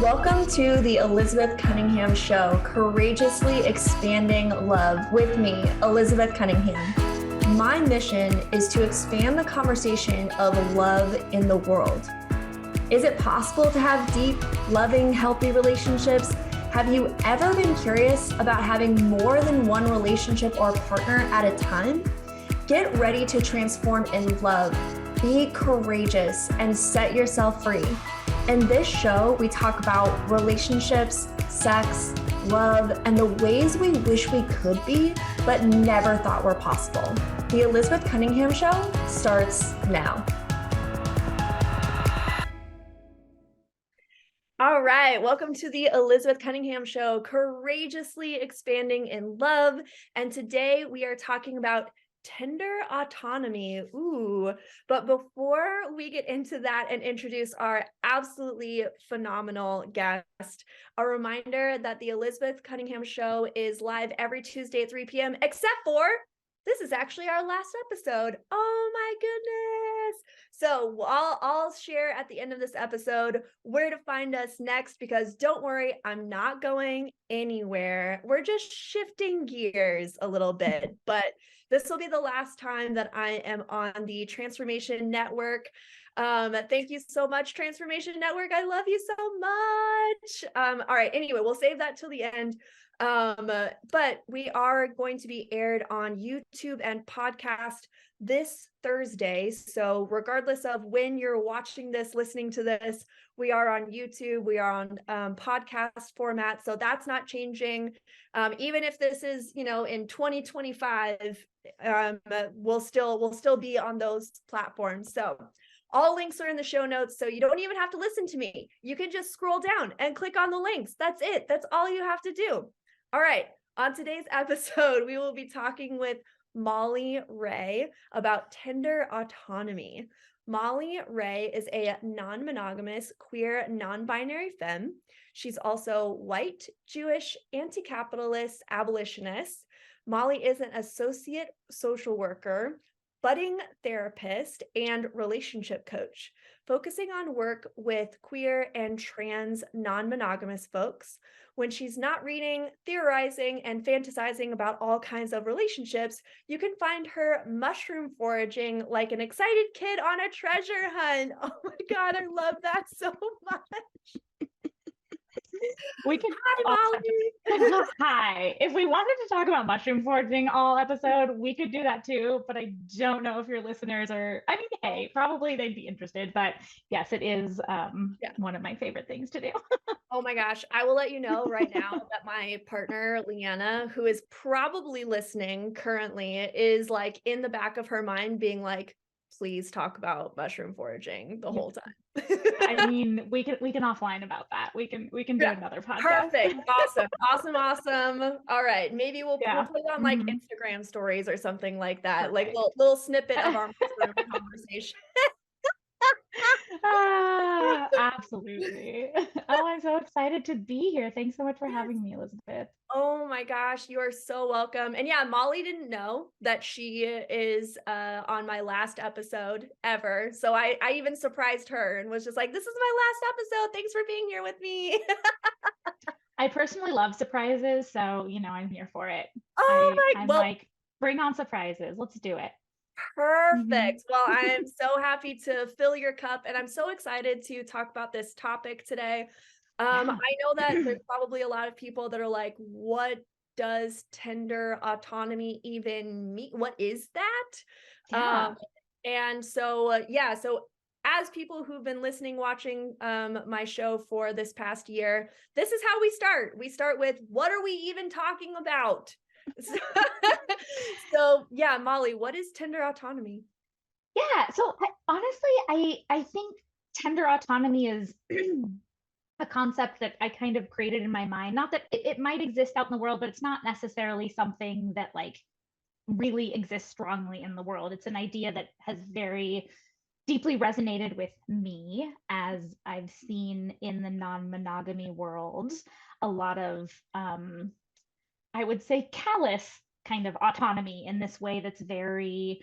Welcome to the Elizabeth Cunningham Show, Courageously Expanding Love with me, Elizabeth Cunningham. My mission is to expand the conversation of love in the world. Is it possible to have deep, loving, healthy relationships? Have you ever been curious about having more than one relationship or partner at a time? Get ready to transform in love, be courageous, and set yourself free. In this show, we talk about relationships, sex, love, and the ways we wish we could be, but never thought were possible. The Elizabeth Cunningham Show starts now. All right, welcome to the Elizabeth Cunningham Show, Courageously Expanding in Love. And today we are talking about tender autonomy. Ooh, but before we get into that and introduce our absolutely phenomenal guest, a reminder that the Elizabeth Cunningham Show is live every Tuesday at 3 p.m., except for this is actually our last episode. Oh my goodness. So I'll share at the end of this episode where to find us next, because don't worry, I'm not going anywhere. We're just shifting gears a little bit, but this will be the last time that I am on the Transformation Network. Thank you so much, Transformation Network. I love you so much. All right, anyway, we'll save that till the end. But we are going to be aired on YouTube and podcast this Thursday. So regardless of when you're watching this, listening to this, we are on YouTube, we are on podcast format. So that's not changing. Even if this is, in 2025, we'll still be on those platforms. So all links are in the show notes, so you don't even have to listen to me. You can just scroll down and click on the links. That's it. That's all you have to do. All right. On today's episode, we will be talking with Molly Reagh about tender autonomy. Molly Reagh is a non-monogamous, queer, non-binary femme. She's also white, Jewish, anti-capitalist, abolitionist. Molly is an associate social worker, budding therapist, and relationship coach, focusing on work with queer and trans non-monogamous folks. When she's not reading, theorizing, and fantasizing about all kinds of relationships, you can find her mushroom foraging like an excited kid on a treasure hunt. Oh my God, I love that so much. We can Hi, Molly. Hi. If we wanted to talk about mushroom foraging all episode, we could do that too, but I don't know if your listeners are, hey, probably they'd be interested, but yes, it is one of my favorite things to do. Oh my gosh, I will let you know right now that my partner, Leanna, who is probably listening currently, is like in the back of her mind being like, please talk about mushroom foraging the whole time. I mean, we can offline about that. We can do another podcast. Perfect. Awesome. All right. Maybe we'll put it on like Instagram stories or something like that. Perfect. Like a little snippet of our mushroom conversation. Absolutely. Oh, I'm so excited to be here. Thanks so much for having me, Elizabeth. Oh my gosh, you are so welcome. And yeah, Molly didn't know that she is on my last episode ever. So I even surprised her and was just like, this is my last episode. Thanks for being here with me. I personally love surprises, so I'm here for it. I'm like, bring on surprises. Let's do it. Perfect. Well, I'm so happy to fill your cup, and I'm so excited to talk about this topic today. I know that there's probably a lot of people that are like, what does tender autonomy even mean? What is that? And so, so as people who've been listening, watching my show for this past year, this is how we start. We start with, what are we even talking about? So yeah, Molly, what is tender autonomy? Yeah, so honestly, I think tender autonomy is a concept that I kind of created in my mind. Not that it might exist out in the world, but it's not necessarily something that like really exists strongly in the world. It's an idea that has very deeply resonated with me, as I've seen in the non-monogamy world a lot of, I would say, callous kind of autonomy in this way that's very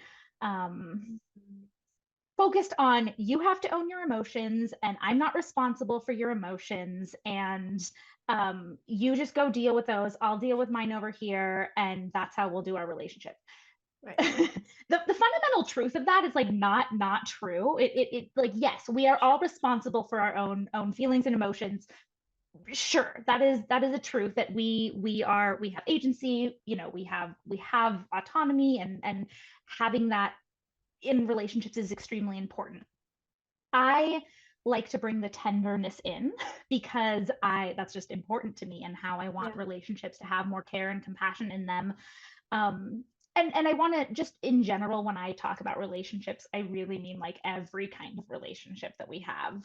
focused on, you have to own your emotions and I'm not responsible for your emotions, and you just go deal with those, I'll deal with mine over here, and that's how we'll do our relationship. Right. The fundamental truth of that is like not true. It like, yes, we are all responsible for our own feelings and emotions. Sure, that is a truth, that we have agency, we have autonomy, and having that in relationships is extremely important. I like to bring the tenderness in because that's just important to me, and how I want relationships to have more care and compassion in them. And I want to just, in general, when I talk about relationships, I really mean like every kind of relationship that we have,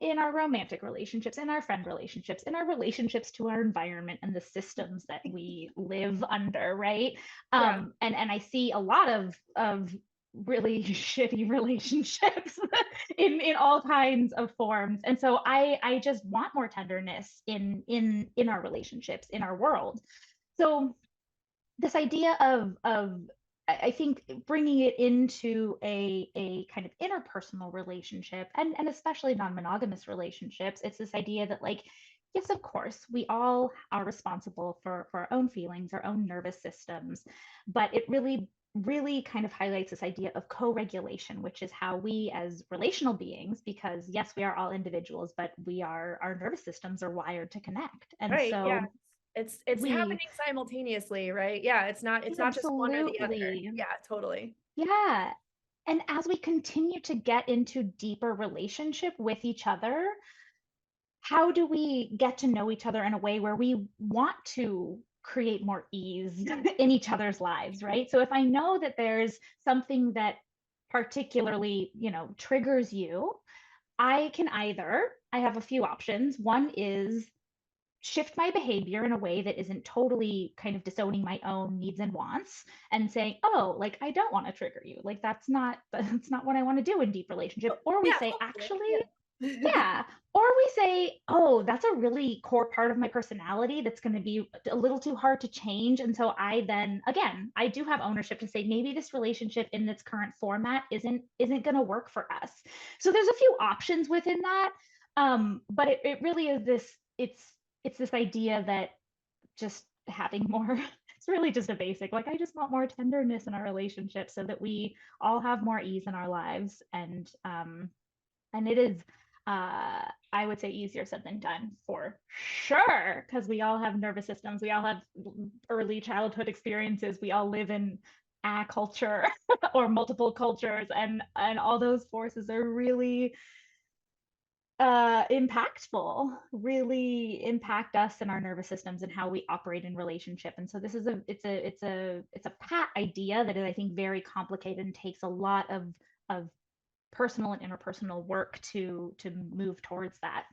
in our romantic relationships, in our friend relationships, in our relationships to our environment and the systems that we live under, right? And I see a lot of really shitty relationships in all kinds of forms. And so I just want more tenderness in our relationships, in our world. So this idea of I think bringing it into a kind of interpersonal relationship, and especially non-monogamous relationships, it's this idea that, like, yes, of course, we all are responsible for our own feelings, our own nervous systems, but it really kind of highlights this idea of co-regulation, which is how we as relational beings, because yes, we are all individuals, but our nervous systems are wired to connect. And Right. Yeah. so It's we happening simultaneously, right? Yeah. It's not just one or the other. absolutely, Yeah, totally. yeah. And as we continue to get into deeper relationship with each other, how do we get to know each other in a way where we want to create more ease in each other's lives, right? So if I know that there's something that particularly, triggers you, I have a few options. One is shift my behavior in a way that isn't totally kind of disowning my own needs and wants, and saying, oh, like, I don't want to trigger you, like that's not what I want to do in deep relationship. Or we Yeah, say, totally. actually, Yeah. yeah. Or we say, oh, that's a really core part of my personality that's going to be a little too hard to change. And so I do have ownership to say, maybe this relationship in its current format isn't going to work for us. So there's a few options within that. But it really is it's this idea that just having more, it's really just a basic, like, I just want more tenderness in our relationship so that we all have more ease in our lives. And it is, I would say, easier said than done, for sure, because we all have nervous systems, we all have early childhood experiences, we all live in a culture or multiple cultures, and all those forces are really impactful, really impact us and our nervous systems and how we operate in relationship. And so this is it's a pat idea that is, I think, very complicated and takes a lot of personal and interpersonal work to move towards that.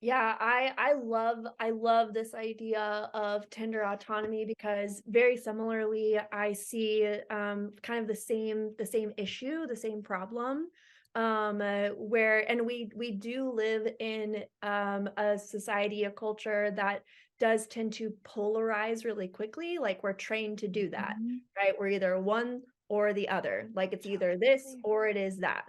Yeah, I love this idea of tender autonomy, because very similarly I see kind of the same issue, the same problem, where, and we do live in a society, a culture that does tend to polarize really quickly. Like, we're trained to do that, Mhm. right? We're either one or the other. Like, it's either this Totally. or it is that.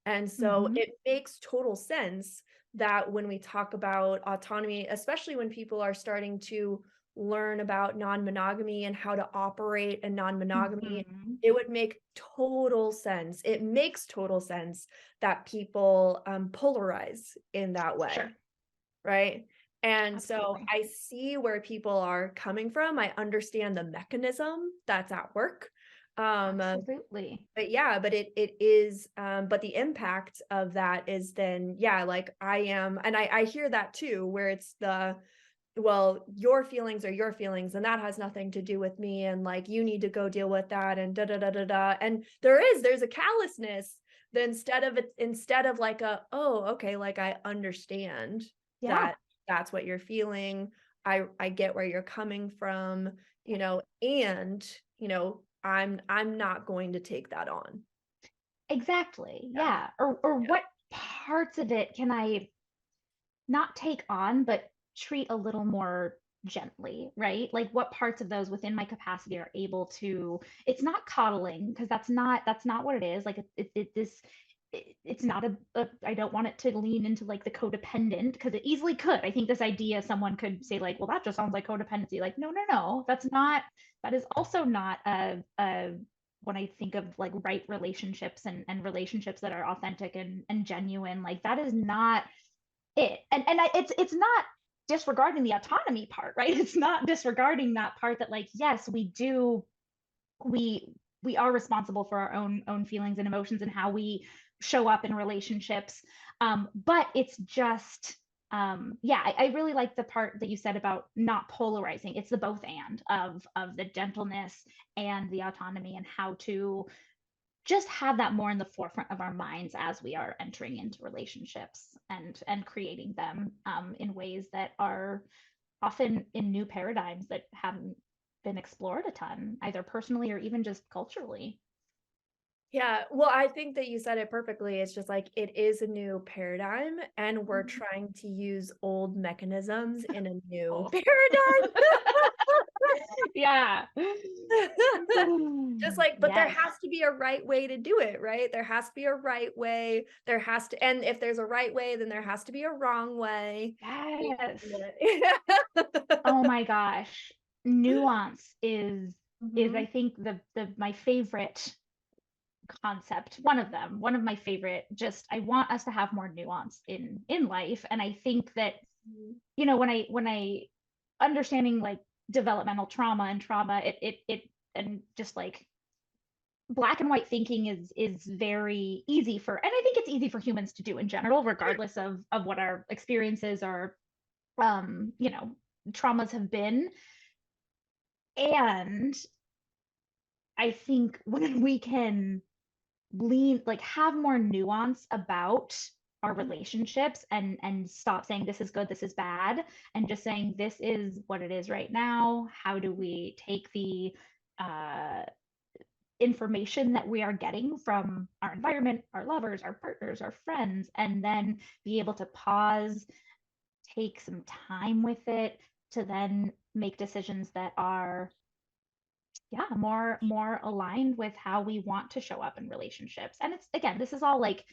And so Mhm. it makes total sense that when we talk about autonomy, especially when people are starting to learn about non-monogamy and how to operate in non-monogamy, Mhm. it would make total sense. It makes total sense that people polarize in that Sure. way, right? And so Absolutely. I see where people are coming from. I understand the mechanism that's at work. Um, Absolutely. but yeah, but it is, but the impact of that is then, yeah, like, I am, and I hear that too, where it's well, your feelings are your feelings, and that has nothing to do with me, and like, you need to go deal with that, and da da da da da. And there's a callousness, that instead of like oh, okay, like, I understand Yeah. that that's what you're feeling. I get where you're coming from, and I'm not going to take that on. Exactly. Yeah. Yeah. Or what parts of it can I not take on, but treat a little more gently, right? Like what parts of those within my capacity are able to, it's not coddling, because that's not what it is. Like it's not I don't want it to lean into like the codependent, because it easily could. I think this idea, someone could say like, well, that just sounds like codependency. Like, no, that is also not a when I think of like right relationships and relationships that are authentic and genuine, like that is not it. It's not disregarding the autonomy part, right? It's not disregarding that part that like, yes, we we are responsible for our own feelings and emotions and how we show up in relationships. But it's just yeah, I really like the part that you said about not polarizing. It's the both and of the gentleness and the autonomy, and how to just have that more in the forefront of our minds as we are entering into relationships and creating them in ways that are often in new paradigms that haven't been explored a ton, either personally or even just culturally. Yeah, well, I think that you said it perfectly. It's just like it is a new paradigm, and we're Mhm. trying to use old mechanisms in a new Oh. paradigm. Yeah. Just like, but there Yes. has to be a right way to do it, right? There has to be a right way. There has to, and if there's a right way, then there has to be a wrong way. Yes. And Oh my gosh. Nuance is I Mhm. think the my favorite concept, one of them, one of my favorite. Just I want us to have more nuance in life, and I think that when I understanding like developmental trauma and trauma, it and just like black and white thinking is very easy for, and I think it's easy for humans to do in general, regardless of what our experiences or you know traumas have been. And I think when we can lean like have more nuance about our relationships and stop saying this is good, this is bad, and just saying this is what it is right now. How do we take the uh information that we are getting from our environment, our lovers, our partners, our friends, and then be able to pause, take some time with it, to then make decisions that are, yeah, more aligned with how we want to show up in relationships. And it's, again, this is all like,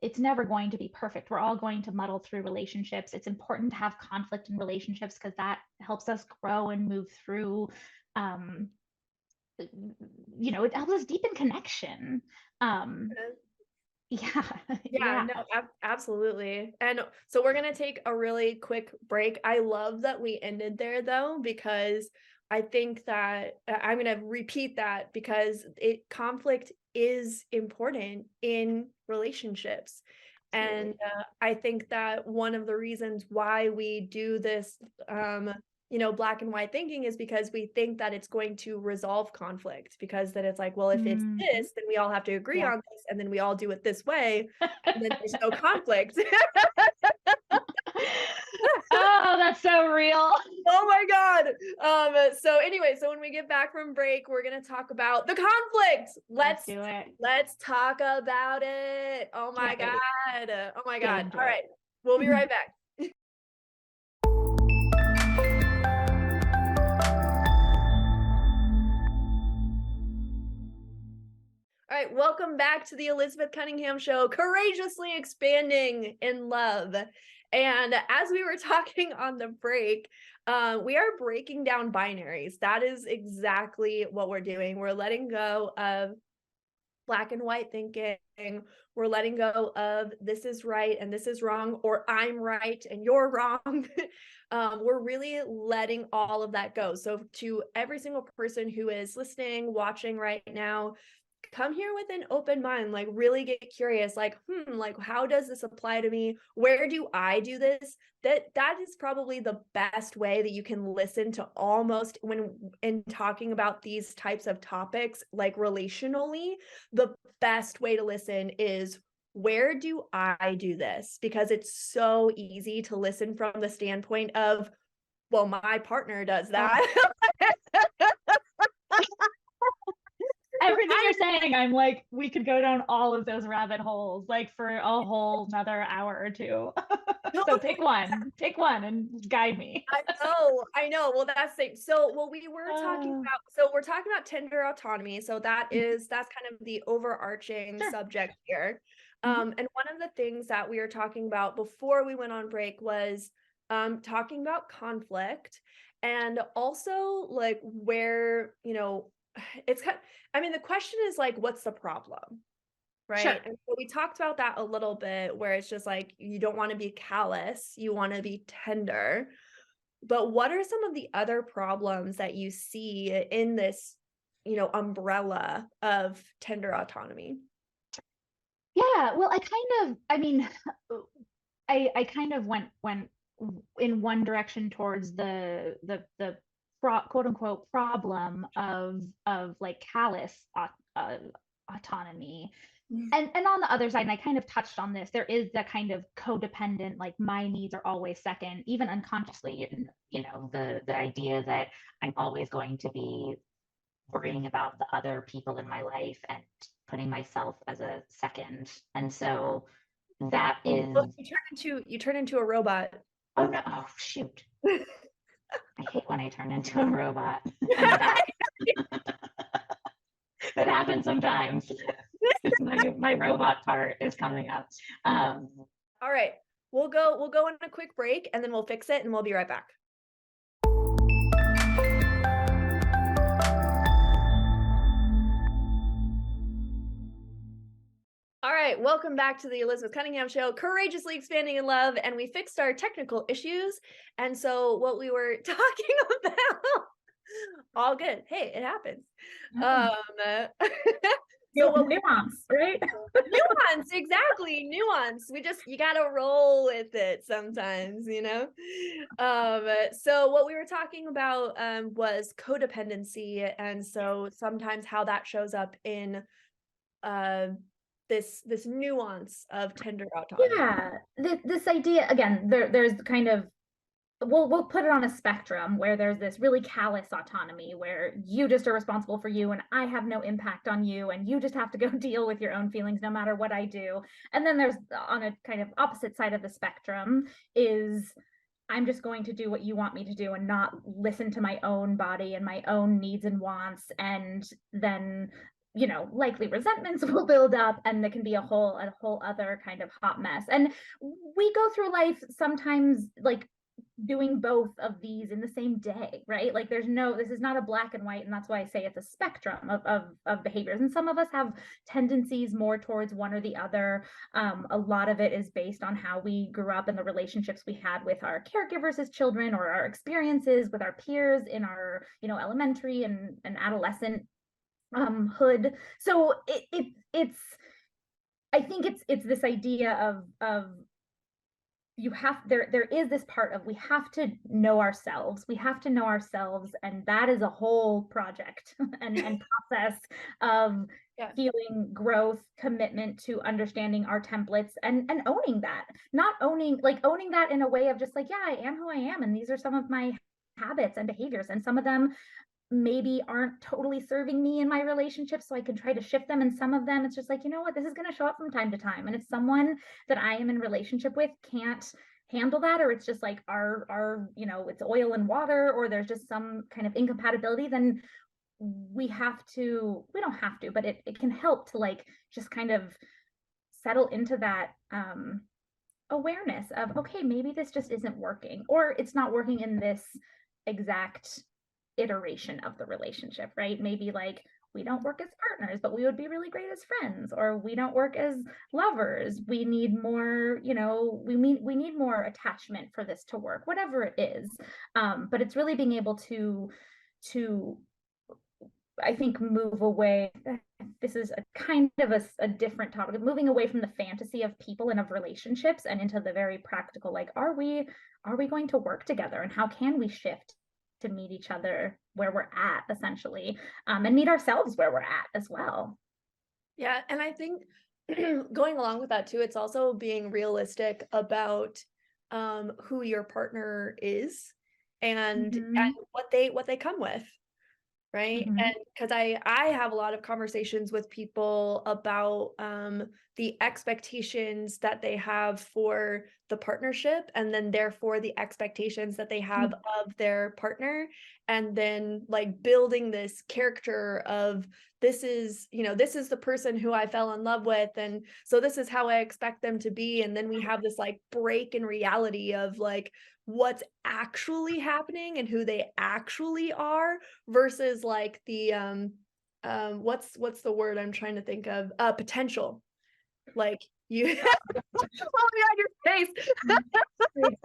it's never going to be perfect. We're all going to muddle through relationships. It's important to have conflict in relationships because that helps us grow and move through. um it helps us deepen connection. um yeah. Yeah, Yeah. no, absolutely. And so we're going to take a really quick break. I love that we ended there though, because I think that I'm going to repeat that because conflict is important in relationships. And Absolutely. I think that one of the reasons why we do this, black and white thinking is because we think that it's going to resolve conflict, because then it's like, well, if it's Mhm. this, then we all have to agree Yeah. on this, and then we all do it this way, and then there's no conflict. Oh, that's so real. Oh my God. So anyway, so when we get back from break, we're gonna talk about the conflict. Let's Let's do it. let's talk about it. Oh my Can't wait. God. Oh my Get God. into All it. right. We'll be right back. All right, welcome back to the Elizabeth Cunningham Show, courageously expanding in love. And as we were talking on the break, we are breaking down binaries. That is exactly what we're doing. We're letting go of black and white thinking. We're letting go of this is right and this is wrong, or I'm right and you're wrong. We're really letting all of that go. So to every single person who is listening, watching right now, come here with an open mind, like really get curious, like like how does this apply to me? Where do I do this? That is probably the best way that you can listen to, almost when in talking about these types of topics, like relationally, the best way to listen is, where do I do this? Because it's so easy to listen from the standpoint of, well, my partner does Oh, that. just saying, I'm like, we could go down all of those rabbit holes like for a whole another hour or two. So pick one and guide me. I know. Well, that's the thing. So, we were talking about, we're talking about Tinder autonomy. So that's kind of the overarching Sure. subject here. Mhm. And one of the things that we were talking about before we went on break was talking about conflict, and also like where, it's kind I mean, the question is like, what's the problem? Sure. Right. And so we talked about that a little bit, where it's just like, you don't want to be callous, you want to be tender. But what are some of the other problems that you see in this, umbrella of tender autonomy? Yeah, well, I mean, I kind of went in one direction towards the quote unquote problem of like callous autonomy. And on the other side, and I kind of touched on this, there is the kind of codependent, like my needs are always second, even unconsciously, and the idea that I'm always going to be worrying about the other people in my life and putting myself as a second. And so that is, Well, you turn into a robot. oh no, oh shoot. I hate when I turn into a robot and die. That happens sometimes. My robot part is coming up. All right. We'll go on a quick break, and then we'll fix it, and we'll be right back. All right, welcome back to the Elizabeth Cunningham Show, courageously expanding in love, and we fixed our technical issues. And so what we were talking about, all good. Hey, it happens. So Nuance, right? nuance, exactly, nuance. You gotta roll with it sometimes, So what we were talking about was codependency, and so sometimes how that shows up in this nuance of tender autonomy. Yeah, this idea again, there's kind of we'll put it on a spectrum where there's this really callous autonomy where you just are responsible for you and I have no impact on you and you just have to go deal with your own feelings no matter what I do. And then there's on a kind of opposite side of the spectrum is I'm just going to do what you want me to do and not listen to my own body and my own needs and wants. And then, likely resentments will build up and there can be a whole other kind of hot mess. And we go through life sometimes like doing both of these in the same day, right? Like this is not a black and white, and that's why I say it's a spectrum of behaviors. And some of us have tendencies more towards one or the other. A lot of it is based on how we grew up and the relationships we had with our caregivers as children, or our experiences with our peers in our, elementary and adolescent hood. So it's I think it's this idea of there is this part of we have to know ourselves, and that is a whole project and process of feeling growth, commitment to understanding our templates and owning that, not owning that in a way of just like, yeah, I am who I am and these are some of my habits and behaviors, and some of them maybe aren't totally serving me in my relationship, so I can try to shift them. And some of them, it's just like, you know what, this is going to show up from time to time. And if someone that I am in relationship with can't handle that, or it's just like our it's oil and water, or there's just some kind of incompatibility, then we don't have to, but it can help to like just kind of settle into that awareness of, okay, maybe this just isn't working, or it's not working in this exact iteration of the relationship, right? Maybe like we don't work as partners, but we would be really great as friends, or we don't work as lovers. We need more, we need more attachment for this to work, whatever it is. But it's really being able to I think move away. This is a kind of a different topic, moving away from the fantasy of people and of relationships and into the very practical, like, are we going to work together, and how can we shift to meet each other where we're at, essentially, and meet ourselves where we're at as well. Yeah, and I think going along with that too, it's also being realistic about who your partner is and what they come with. right? Mhm. And because I have a lot of conversations with people about the expectations that they have for the partnership, and then therefore the expectations that they have of their partner, and then like building this character of, this is, you know, this is the person who I fell in love with, and so this is how I expect them to be. And then we have this like break in reality of like what's actually happening and who they actually are, versus like the what's the word I'm trying to think of, potential. Like you oh my god, your face.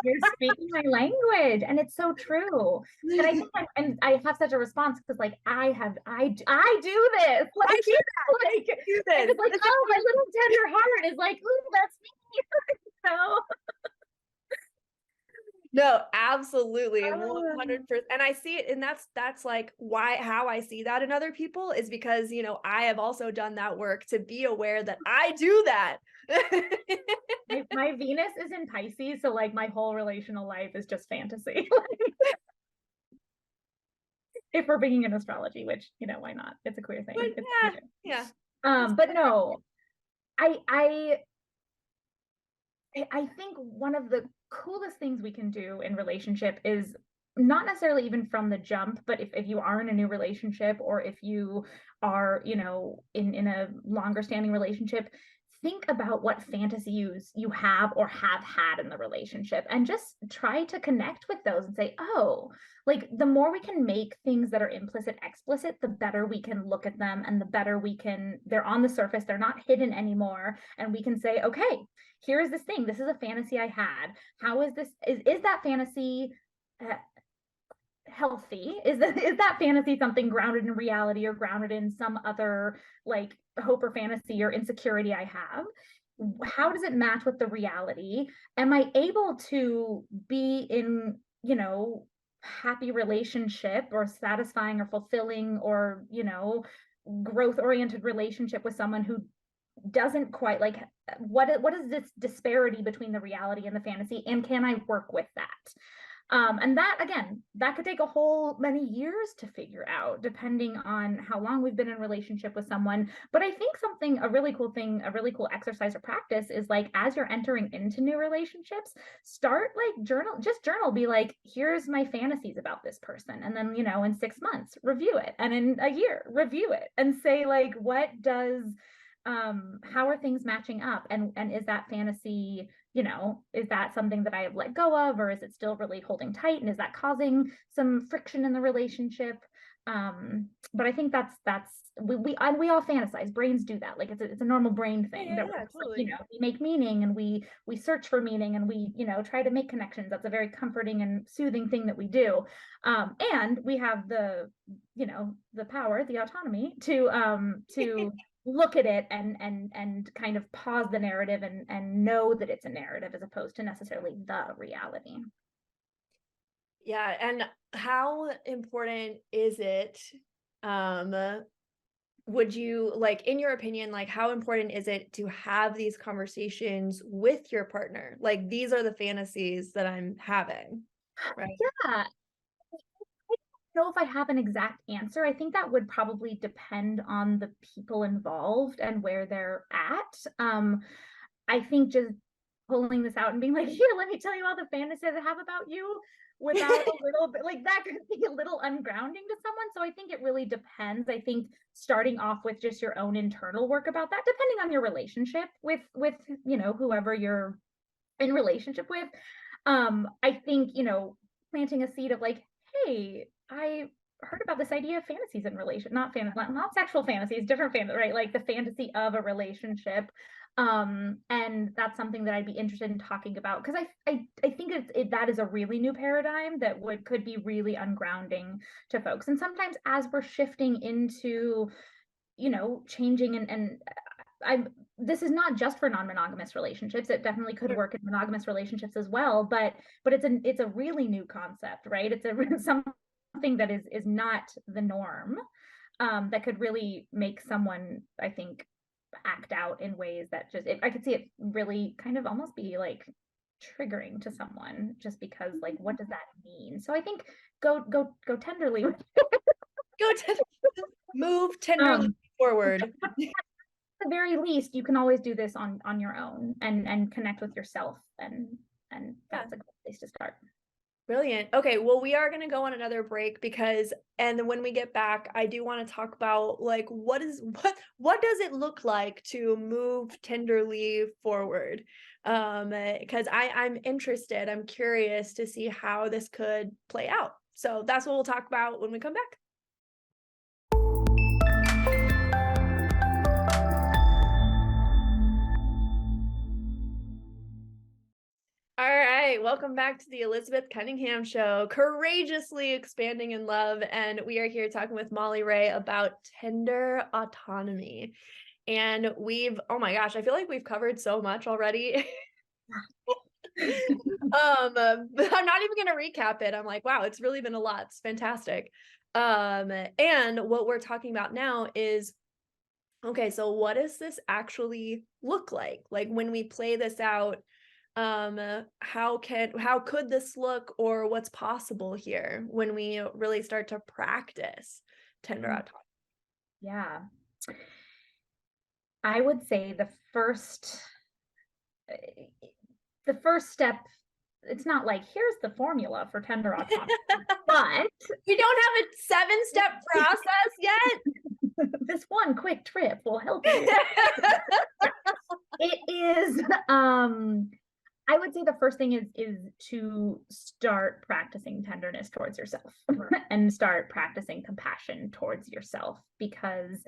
You're speaking my language, and it's so true. And I think I have such a response because like I do this. Like, I do that. like I do I'm this. just like, oh, my little tender heart is like, ooh, that's me. So No, absolutely. 100%. And I see it, and that's like why, how I see that in other people is because, you know, I have also done that work to be aware that I do that. my Venus is in Pisces, so like my whole relational life is just fantasy. If we're bringing in astrology, which, you know, why not? It's a queer thing. But It's, yeah. but no, I think one of the coolest things we can do in relationship is not necessarily even from the jump, but if you are in a new relationship, or if you are, you know, in a longer standing relationship, think about what fantasies you have or have had in the relationship, and just try to connect with those and say, oh, like the more we can make things that are implicit explicit, the better we can look at them, and the better we can, they're on the surface, they're not hidden anymore, and we can say, okay, here is this thing, this is a fantasy I had, how is this, is that fantasy healthy? Is that fantasy something grounded in reality, or grounded in some other like hope or fantasy or insecurity I have? How does it match with the reality? Am I able to be in, you know, happy relationship or satisfying or fulfilling or, you know, growth oriented relationship with someone who doesn't quite like, what is this disparity between the reality and the fantasy, and can I work with that? And that, again, that could take a whole many years to figure out, depending on how long we've been in relationship with someone. But I think a really cool thing, a really cool exercise or practice is like, as you're entering into new relationships, start like journal, be like, here's my fantasies about this person. And then, you know, in 6 months, review it. And in a year, review it and say like, what does, how are things matching up? And is that fantasy, you know, is that something that I have let go of, or is it still really holding tight? And is that causing some friction in the relationship? But I think that's we all fantasize. Brains do that. Like it's a normal brain thing that we're Totally. like, you know, we make meaning, and we search for meaning, and we, you know, try to make connections. That's a very comforting and soothing thing that we do. And we have the, you know, the power, the autonomy to look at it and kind of pause the narrative and know that it's a narrative as opposed to necessarily the reality. Yeah, and how important is it, would you, like, in your opinion, like how important is it to have these conversations with your partner? Like, these are the fantasies that I'm having, right? Yeah, I don't know if I have an exact answer. I think that would probably depend on the people involved and where they're at. I think just pulling this out and being like, here, let me tell you all the fantasies I have about you, without a little bit, like, that could be a little ungrounding to someone. So I think it really depends. I think starting off with just your own internal work about that, depending on your relationship with you know, whoever you're in relationship with. I think, you know, planting a seed of like, hey, I heard about this idea of fantasies in relation, not sexual fantasies, different fantasy, right? Like the fantasy of a relationship. And that's something that I'd be interested in talking about, because I think that is a really new paradigm that could be really ungrounding to folks. And sometimes as we're shifting into, you know, changing and this is not just for non-monogamous relationships. It definitely could work in monogamous relationships as well, but it's a really new concept, right? It's something that is not the norm, that could really make someone, I think, act out in ways that just, I could see it really kind of almost be like triggering to someone, just because like, what does that mean? So I think go tenderly with Move tenderly forward. At the very least, you can always do this on your own and connect with yourself, and that's a good place to start. Brilliant. Okay, well, we are going to go on another break and then when we get back, I do want to talk about like what does it look like to move tenderly forward? Because I'm interested, I'm curious to see how this could play out. So that's what we'll talk about when we come back. All right, welcome back to the Elizabeth Cunningham Show, courageously expanding in love. And we are here talking with Molly Reagh about tender autonomy. And oh my gosh, I feel like we've covered so much already. But I'm not even gonna recap it. I'm like, wow, it's really been a lot. It's fantastic. And what we're talking about now is, okay, so what does this actually look like? Like when we play this out, how could this look, or what's possible here when we really start to practice tender autonomy? Yeah. I would say the first step, it's not like here's the formula for tender autonomy, but we don't have a 7-step process yet. This one quick trip will help you. It is I would say the first thing is to start practicing tenderness towards yourself and start practicing compassion towards yourself, because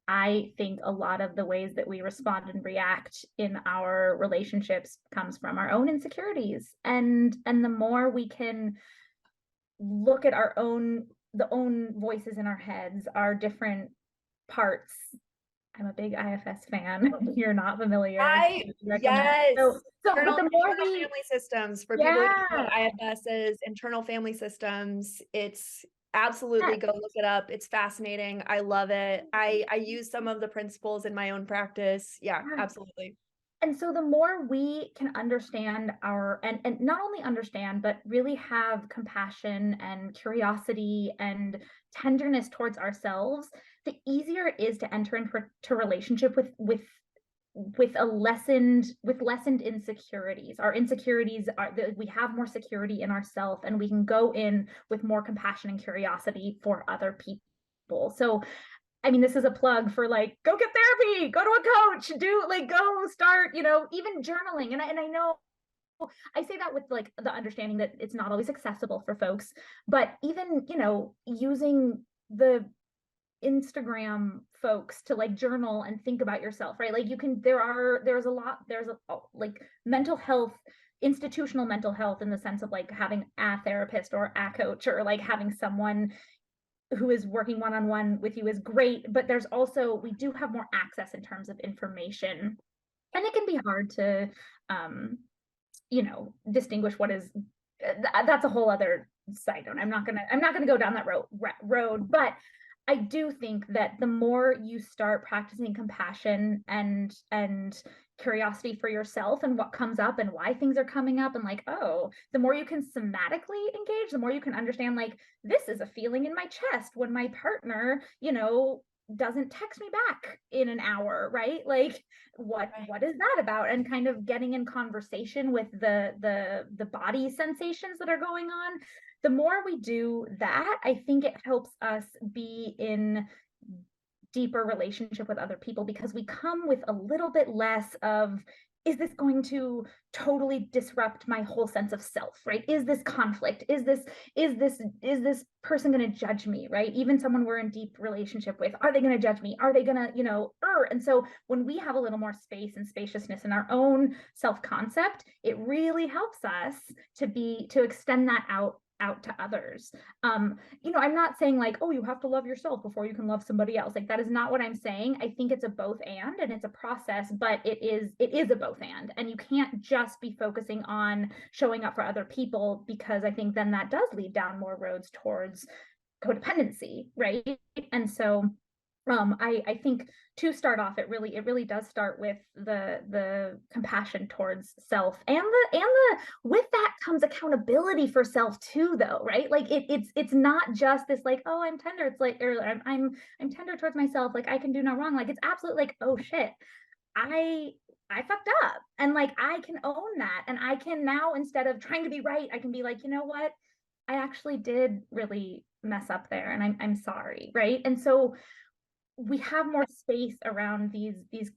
I think a lot of the ways that we respond and react in our relationships comes from our own insecurities. And the more we can look at the own voices in our heads, our different parts. I'm a big IFS fan. If you're not familiar. Yes. But the more family systems, for people who don't know what IFS is, internal family systems, it's absolutely go look it up. It's fascinating. I love it. I use some of the principles in my own practice. Yeah, absolutely. And so the more we can understand and not only understand, but really have compassion and curiosity and tenderness towards ourselves, the easier it is to enter into relationship with lessened insecurities. Our insecurities are that we have more security in ourselves, and we can go in with more compassion and curiosity for other people. So I mean, this is a plug for like, go get therapy, go to a coach, go start, even journaling. And I know I say that with like the understanding that it's not always accessible for folks, but even, using the Instagram folks to like journal and think about yourself, right? Like there's like mental health, institutional mental health, in the sense of like having a therapist or a coach, or like having someone who is working one-on-one with you is great, but we do have more access in terms of information, and it can be hard to distinguish what is. That's a whole other side note. I'm not gonna go down that road, but I do think that the more you start practicing compassion and curiosity for yourself and what comes up and why things are coming up, and like, the more you can somatically engage, the more you can understand, like, this is a feeling in my chest when my partner, doesn't text me back in an hour, right? Like, what is that about? And kind of getting in conversation with the body sensations that are going on. The more we do that, I think it helps us be in deeper relationship with other people, because we come with a little bit less of, is this going to totally disrupt my whole sense of self, right? Is this conflict? Is this person going to judge me, right? Even someone we're in deep relationship with, are they going to judge me? Are they going to, And so when we have a little more space and spaciousness in our own self-concept, it really helps us to extend that out to others. I'm not saying like, you have to love yourself before you can love somebody else. Like, that is not what I'm saying. I think it's a both and it's a process, but it is a both and you can't just be focusing on showing up for other people, because I think then that does lead down more roads towards codependency, right? And so I think to start off, it really does start with the compassion towards self, and the with that comes accountability for self too, though, right? Like it's not just this like, oh, I'm tender. It's like, or I'm tender towards myself, like I can do no wrong. Like it's absolutely like, oh shit, I fucked up, and like I can own that, and I can now, instead of trying to be right, I can be like, you know what, I actually did really mess up there, and I'm sorry, right? And so we have more space around these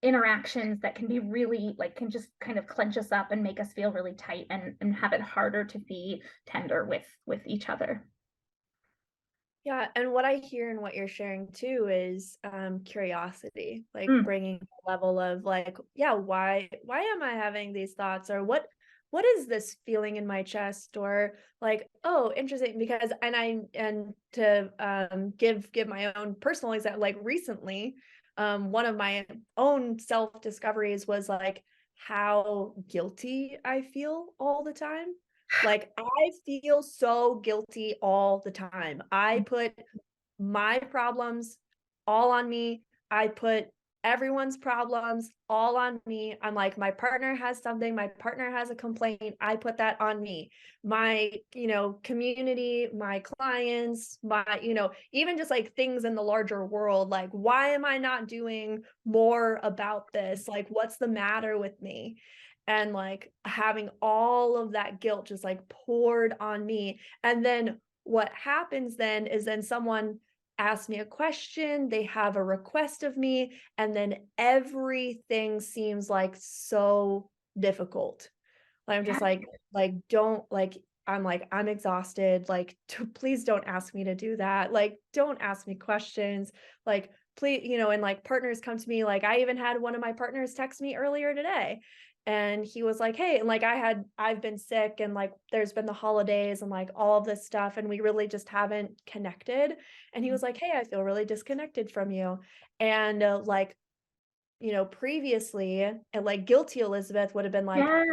interactions that can be really like, can just kind of clench us up and make us feel really tight, and have it harder to be tender with each other. Yeah, and what I hear and what you're sharing too is curiosity, like bringing a level of like, yeah, why am I having these thoughts, or what is this feeling in my chest, or like, oh, interesting, because and to give my own personal example, like recently, one of my own self-discoveries was like how guilty I feel all the time. Like, I feel so guilty all the time. I put my problems all on me. I put everyone's problems all on me. I'm like, my partner has something, my partner has a complaint, I put that on me. My, community, my clients, my, even just like things in the larger world, like, why am I not doing more about this? Like, what's the matter with me? And like having all of that guilt just like poured on me. And then what happens then is then someone asks me a question, they have a request of me, and then everything seems like so difficult. I'm just don't like, I'm exhausted. Like, please don't ask me to do that. Like, don't ask me questions. Like, please, and like partners come to me. Like, I even had one of my partners text me earlier today, and he was like, hey, and like I've been sick, and like there's been the holidays and like all of this stuff, and we really just haven't connected. And he was like, hey, I feel really disconnected from you. And like, previously, and like guilty Elizabeth would have been like, Yeah.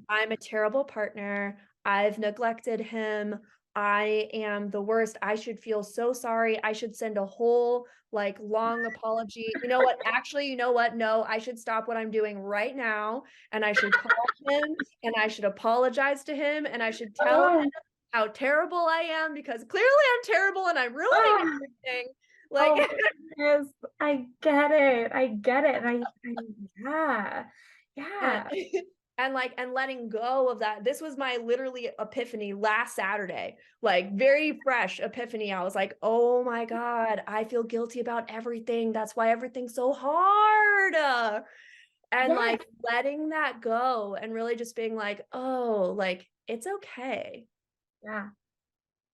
I'm a terrible partner. I've neglected him. I am the worst. I should feel so sorry. I should send a whole like long apology. You know what? Actually, you know what? No, I should stop what I'm doing right now, and I should call him, and I should apologize to him, and I should tell him Oh, how terrible I am, because clearly I'm terrible and I'm ruining oh, everything. oh Like, my goodness. I get it. I get it. And yeah. and Yeah. and letting go of that. This was my literally epiphany last Saturday, like very fresh epiphany. I was like, oh my God, I feel guilty about everything. That's why everything's so hard. And Yeah. like letting that go and really just being like, oh, like it's okay. Yeah.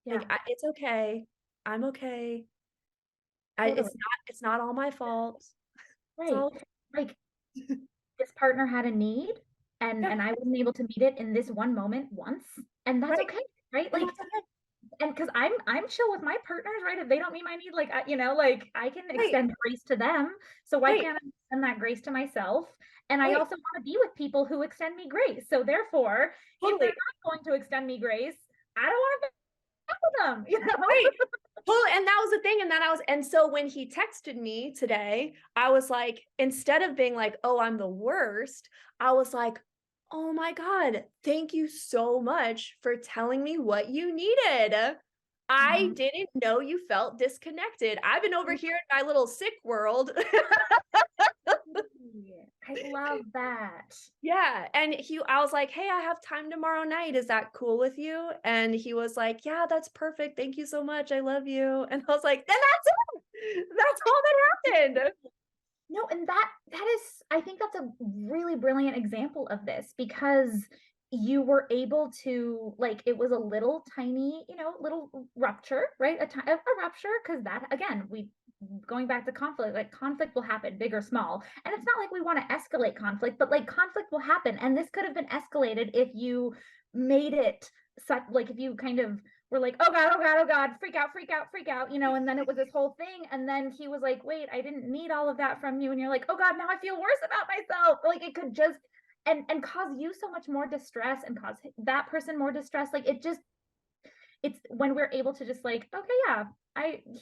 Like Yeah. it's okay. I'm okay. Totally. It's not all my fault. It's Right. all Like, this partner had a need, yeah, and I wasn't able to meet it in this one moment once, and that's right. okay, right? And Like, that's okay. and because I'm chill with my partners, right? If they don't meet my need, like like I can Right, extend grace to them. So why right, can't I extend that grace to myself? And I right. also want to be with people who extend me grace. So therefore, if they're Totally. not going to extend me grace, I don't want to be with them, you know? Right. Well, and that was the thing. And so when he texted me today, I was like, instead of being like, oh, I'm the worst, I was like, oh my God, thank you so much for telling me what you needed. I Mhm. didn't know you felt disconnected. I've been over here in my little sick world. I love that. Yeah, and I was like, "Hey, I have time tomorrow night. Is that cool with you?" And he was like, "Yeah, that's perfect. Thank you so much. I love you." And I was like, "Then that's it. That's all that happened." No, and that is, I think that's a really brilliant example of this, because you were able to, like, it was a little tiny, little rupture, right? A rupture, because that, again, we going back to conflict, like conflict will happen, big or small. And it's not like we want to escalate conflict, but like conflict will happen. And this could have been escalated if you made it such, like, if you kind of were like, oh God, oh God, oh God, freak out, freak out, freak out, and then it was this whole thing. And then he was like, wait, I didn't need all of that from you. And you're like, oh God, now I feel worse about myself. Like, it could just, and cause you so much more distress, and cause that person more distress. Like, it just, it's when we're able to just like, okay, yeah,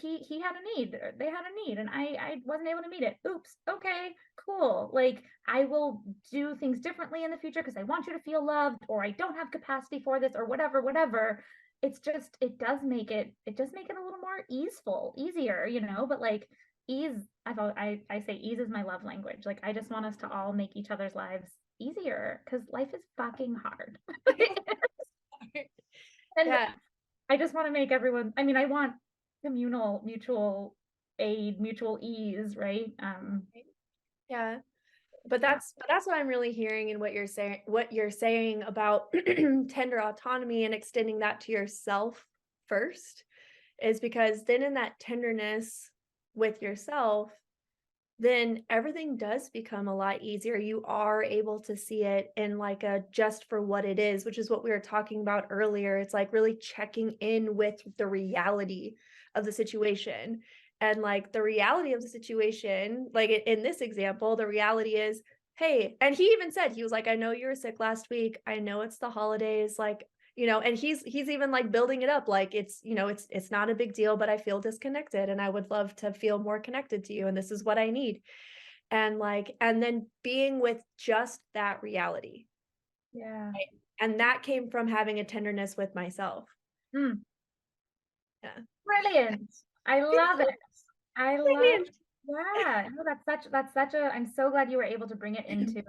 he had a need, or they had a need, and I wasn't able to meet it. Oops. Okay, cool. Like, I will do things differently in the future because I want you to feel loved, or I don't have capacity for this, or whatever. It's just, it does make it a little more easier, but like ease, I say ease is my love language. Like, I just want us to all make each other's lives easier because life is fucking hard. And Yeah. I just want to make everyone, I mean, I want communal, mutual aid, mutual ease, right? Yeah. But that's what I'm really hearing in what you're saying about tender autonomy and extending that to yourself first, is because then in that tenderness with yourself, then everything does become a lot easier. You are able to see it in like a just for what it is, which is what we were talking about earlier. It's like really checking in with the reality of the situation. And like the reality of the situation, like in this example, the reality is, hey, and he even said, he was like, I know you were sick last week. I know it's the holidays. Like, and he's even like building it up like it's it's not a big deal, but I feel disconnected and I would love to feel more connected to you, and this is what I need. And like, and then being with just that reality. Yeah. Right? And that came from having a tenderness with myself. Yeah. Brilliant. I love it. Yeah, no, that's such a, I'm so glad you were able to bring it into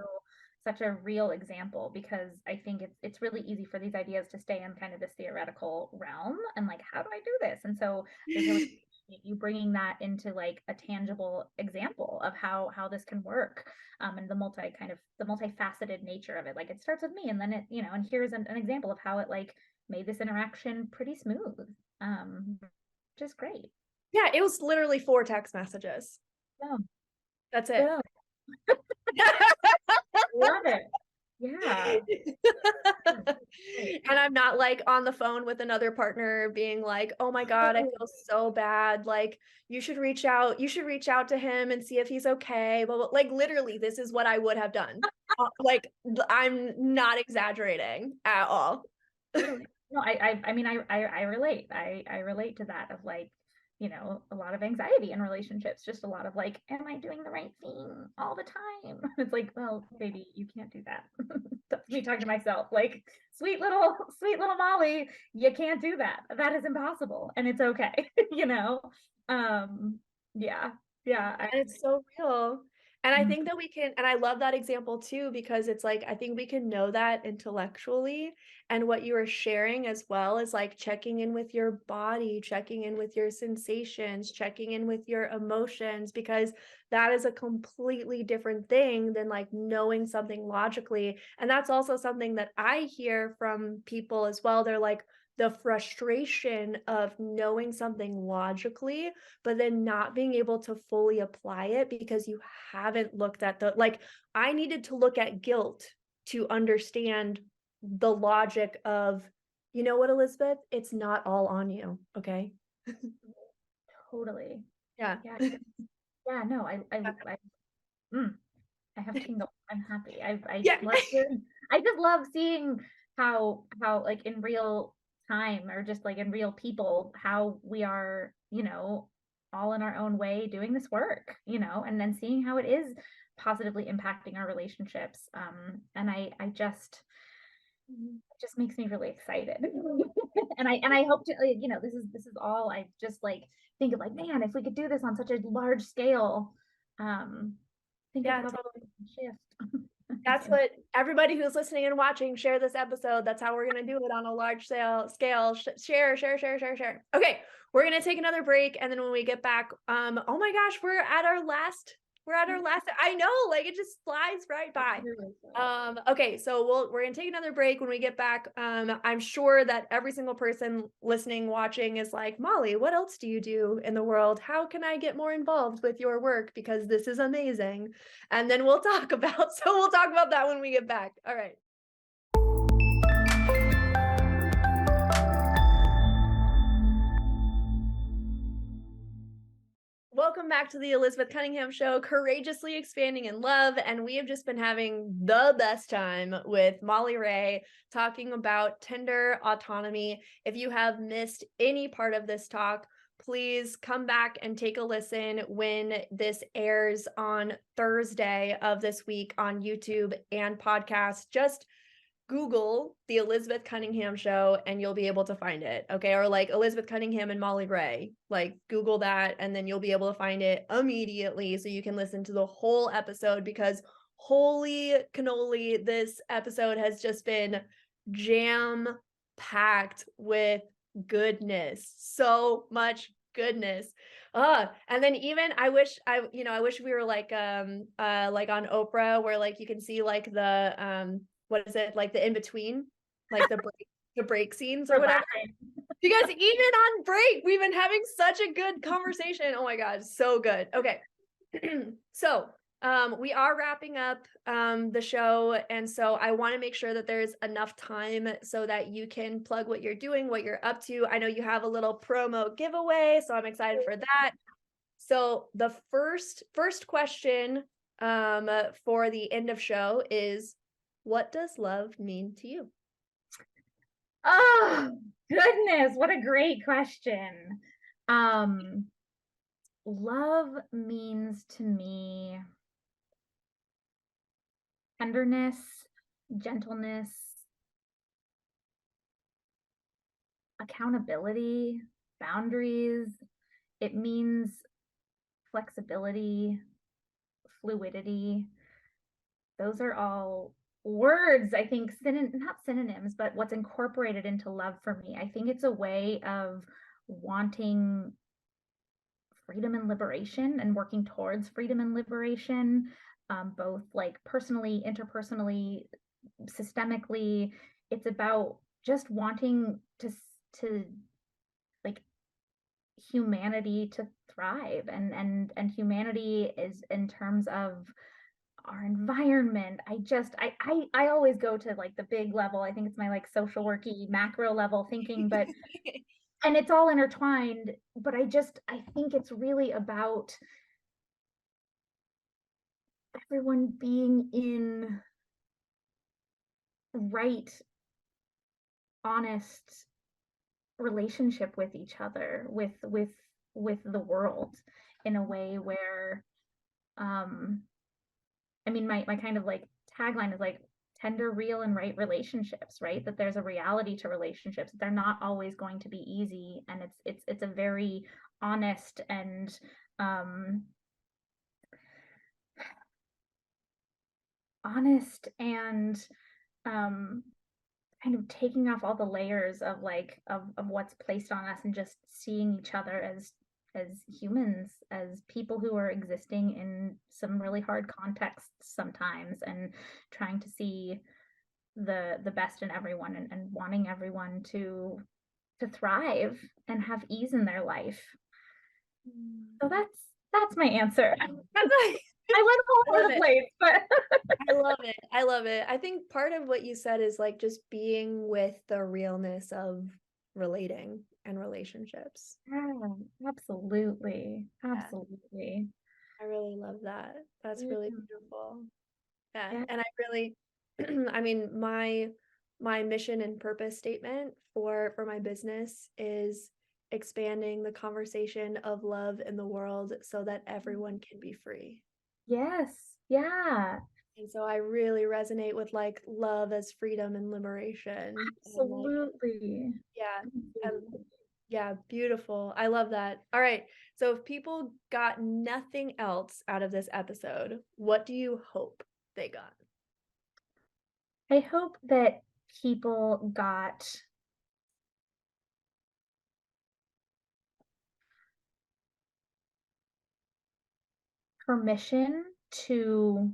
such a real example, because I think it's really easy for these ideas to stay in kind of this theoretical realm and like, how do I do this? And so I really appreciate you bringing that into like a tangible example of how this can work, and the multifaceted nature of it. Like, it starts with me, and then it, and here's an example of how it like made this interaction pretty smooth, which is great. Yeah, it was literally 4 text messages. Yeah. That's it. Love it. Yeah. And I'm not like on the phone with another partner being like, oh my God, I feel so bad. Like, you should reach out to him and see if he's okay. But like, literally, this is what I would have done. Like, I'm not exaggerating at all. No, I mean, I relate. I relate to that, of like, a lot of anxiety in relationships, just a lot of like, am I doing the right thing all the time? It's like, well, baby, you can't do that. That's me talking to myself, like, sweet little Molly, you can't do that. That is impossible. And it's okay. Yeah. And it's so real. And I think that we can, and I love that example too, because it's like, I think we can know that intellectually. And what you are sharing as well is like checking in with your body, checking in with your sensations, checking in with your emotions, because that is a completely different thing than like knowing something logically. And that's also something that I hear from people as well. They're like, the frustration of knowing something logically, but then not being able to fully apply it because you haven't looked at like, I needed to look at guilt to understand the logic of, you know what, Elizabeth, it's not all on you. Okay. Totally. Yeah. Yeah. No, I have tingles. I'm happy. I Yeah. just love seeing how like in real time, or just like in real people, how we are, all in our own way doing this work, and then seeing how it is positively impacting our relationships. And it just makes me really excited. and I hope to, this is all, I just like think of like, man, if we could do this on such a large scale, think of how that would shift. That's what everybody who's listening and watching, share this episode. That's how we're going to do it on a large scale. Share. Okay, we're going to take another break. And then when we get back, oh my gosh, we're at our last, I know, like it just flies right by. Okay, so we're going to take another break. When we get back, I'm sure that every single person listening, watching is like, Molly, what else do you do in the world? How can I get more involved with your work? Because this is amazing. And then we'll talk about that when we get back. All right. Welcome back to the Elizabeth Cunningham Show, Courageously Expanding in Love. And we have just been having the best time with Molly Reagh talking about tender autonomy. If you have missed any part of this talk, please come back and take a listen when this airs on Thursday of this week on YouTube and podcast. Just Google the Elizabeth Cunningham Show and you'll be able to find it. Okay. Or like Elizabeth Cunningham and Molly Reagh, like Google that and then you'll be able to find it immediately so you can listen to the whole episode, because holy cannoli, this episode has just been jam packed with goodness. So much goodness. And then even I wish we were like on Oprah, where like you can see like the what is it, like the in between, like the break scenes or whatever. Because even on break, we've been having such a good conversation. Oh my God, so good. Okay. So we are wrapping up the show. And so I want to make sure that there's enough time so that you can plug what you're doing, what you're up to. I know you have a little promo giveaway, so I'm excited for that. So the first question for the end of show is, what does love mean to you? Oh, goodness, what a great question. Love means to me tenderness, gentleness, accountability, boundaries. It means flexibility, fluidity. Those are all words, I think, not synonyms, but what's incorporated into love for me. I think it's a way of wanting freedom and liberation and working towards freedom and liberation, both like personally, interpersonally, systemically. It's about just wanting to like humanity to thrive, and humanity is in terms of our environment. I always go to like the big level. I think it's my like social worky macro level thinking, but and it's all intertwined, but I think it's really about everyone being in right, honest relationship with each other, with the world, in a way where I mean, my kind of like tagline is like tender, real, and right relationships, right? That there's a reality to relationships. They're not always going to be easy, and it's a very honest and kind of taking off all the layers of like of what's placed on us, and just seeing each other as humans, as people who are existing in some really hard contexts sometimes, and trying to see the best in everyone, and wanting everyone to thrive and have ease in their life. So that's my answer. I went all over the place, but I love it. I love it. I think part of what you said is like just being with the realness of relating and relationships. yeah, absolutely. Absolutely. I really love that. That's really beautiful. Yeah. Yeah. And I really, I mean, my mission and purpose statement for my business is expanding the conversation of love in the world so that everyone can be free. Yes. Yeah. And so I really resonate with like love as freedom and liberation. Absolutely. And, like, yeah, beautiful. I love that. All right. So if people got nothing else out of this episode, what do you hope they got? I hope that people got permission to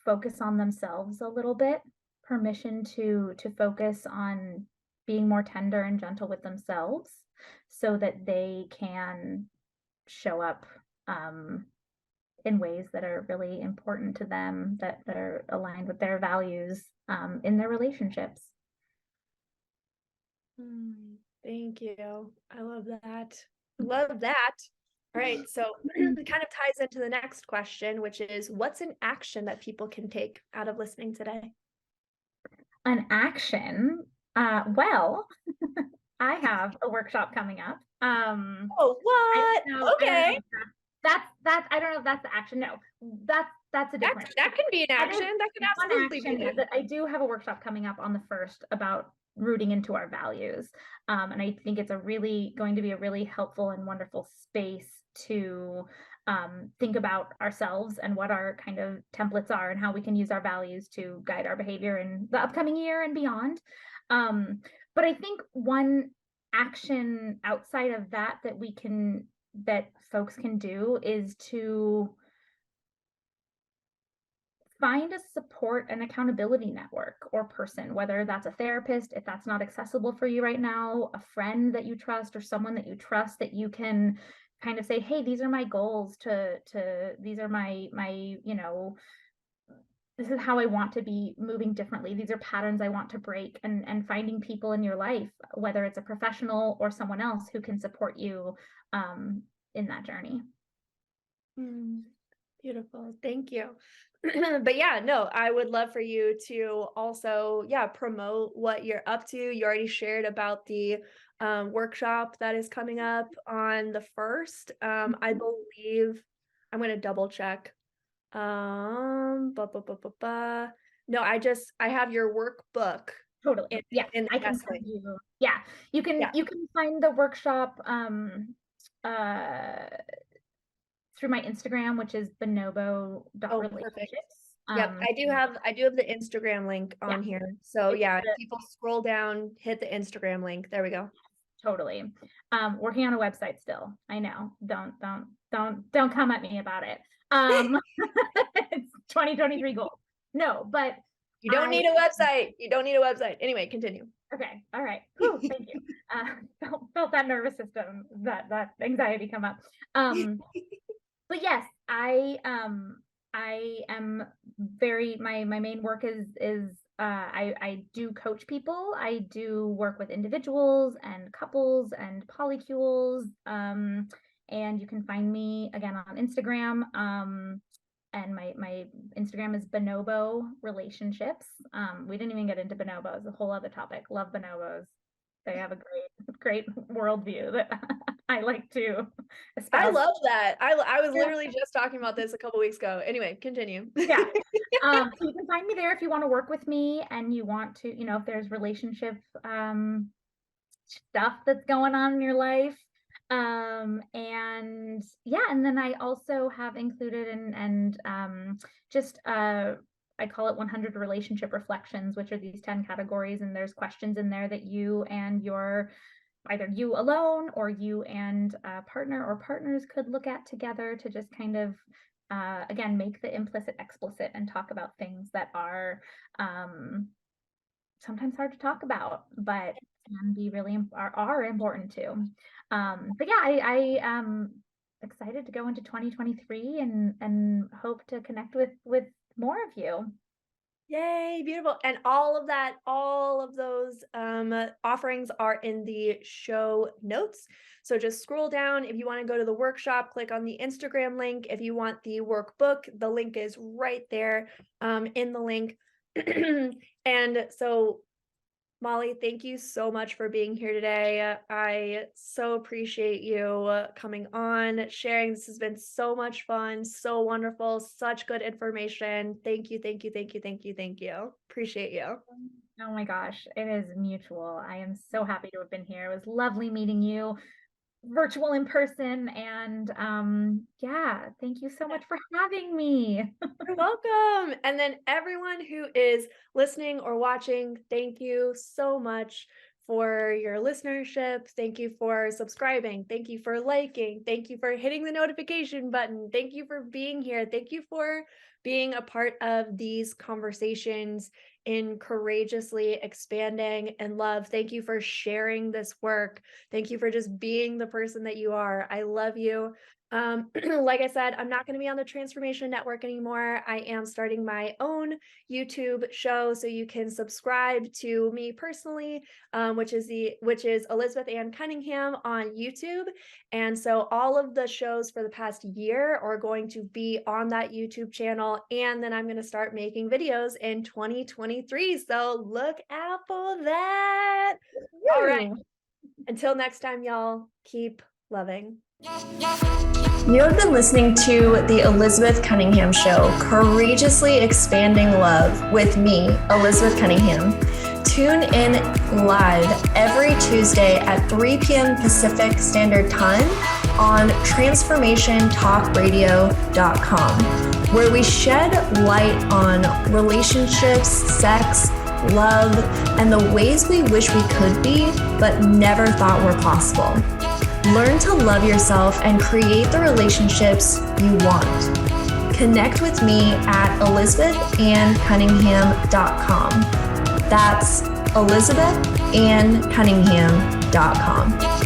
focus on themselves a little bit, permission to focus on being more tender and gentle with themselves, so that they can show up in ways that are really important to them, that are aligned with their values in their relationships. Thank you. I love that. Love that. All right. So it kind of ties into the next question, which is what's an action that people can take out of listening today? An action. Well, I have a workshop coming up. Oh, what? I don't know Okay. if that's I don't know if that's the action. No, that's a different. That can be an That is action. That can one absolutely be action an that I do have a workshop coming up on the 1st about rooting into our values. And I think it's going to be a really helpful and wonderful space to think about ourselves and what our kind of templates are and how we can use our values to guide our behavior in the upcoming year and beyond. But I think one action outside of that that folks can do is to find a support and accountability network or person, whether that's a therapist, if that's not accessible for you right now, a friend that you trust or someone that you trust that you can kind of say, hey, these are my goals these are my, this is how I want to be moving differently. These are patterns I want to break, and finding people in your life, whether it's a professional or someone else who can support you in that journey. Beautiful. Thank you. But yeah, no, I would love for you to also, promote what you're up to. You already shared about the workshop that is coming up on the 1st. I believe I'm going to double check. Ba, ba, ba, ba, ba. No, I have your workbook Totally. Yes, in the I can guest send link. you. Yeah, you Yeah. can find the workshop uh through my Instagram, which is Oh, bonobo.relationships. perfect. Yep, I do have the Instagram link Yeah, on here. So it's yeah, people scroll down, hit the Instagram link. There we go. totally. Working on a website still. I know. Don't come at me about it. It's 2023 goal. No, but You don't need a website. You don't need a website. Anyway, continue. okay. All right. Whew, thank you. Felt that nervous system, that anxiety come up. But yes, I am very my main work is I do coach people. I do work with individuals and couples and polycules. And you can find me again on Instagram. And my Instagram is bonobo relationships. We didn't even get into bonobos, a whole other topic. Love bonobos. They have a great worldview that I like to I espouse. love that. I was Yeah. literally just talking about this a couple weeks ago. Anyway, continue. Yeah. So you can find me there if you want to work with me and you want to, if there's relationship stuff that's going on in your life. And yeah, and then I also have included and just I call it 100 relationship reflections, which are these 10 categories, and there's questions in there that you and your either you alone or you and a partner or partners could look at together to just kind of again make the implicit explicit and talk about things that are sometimes hard to talk about but can be really are important too. But yeah, I excited to go into 2023 and hope to connect with more of you. Yay, beautiful. And all of those offerings are in the show notes. So just scroll down. If you want to go to the workshop, click on the Instagram link. If you want the workbook, the link is right there in the link. And so Molly, thank you so much for being here today. I so appreciate you coming on, sharing. This has been so much fun, so wonderful, such good information. Thank you, thank you, thank you, thank you, thank you. Appreciate you. Oh my gosh, it is mutual. I am so happy to have been here. It was lovely meeting you, virtual in person, and yeah, thank you so much for having me. You're welcome. And then everyone who is listening or watching, thank you so much for your listenership. Thank you for subscribing. Thank you for liking. Thank you for hitting the notification button. Thank you for being here. Thank you for being a part of these conversations in courageously expanding and love. Thank you for sharing this work. Thank you for just being the person that you are. I love you. Like I said, I'm not going to be on the Transformation Network anymore. I am starting my own YouTube show, so you can subscribe to me personally, which is Elizabeth Ann Cunningham on YouTube. And so all of the shows for the past year are going to be on that YouTube channel, and then I'm going to start making videos in 2023. So look out for that. All right. Until next time, y'all, keep loving. You have been listening to The Elizabeth Cunningham Show, courageously expanding love with me, Elizabeth Cunningham. Tune in live every Tuesday at 3 p.m. Pacific Standard Time on transformationtalkradio.com, where we shed light on relationships, sex, love, and the ways we wish we could be, but never thought were possible. Learn to love yourself and create the relationships you want. Connect with me at elizabethannCunningham.com. That's elizabethannCunningham.com.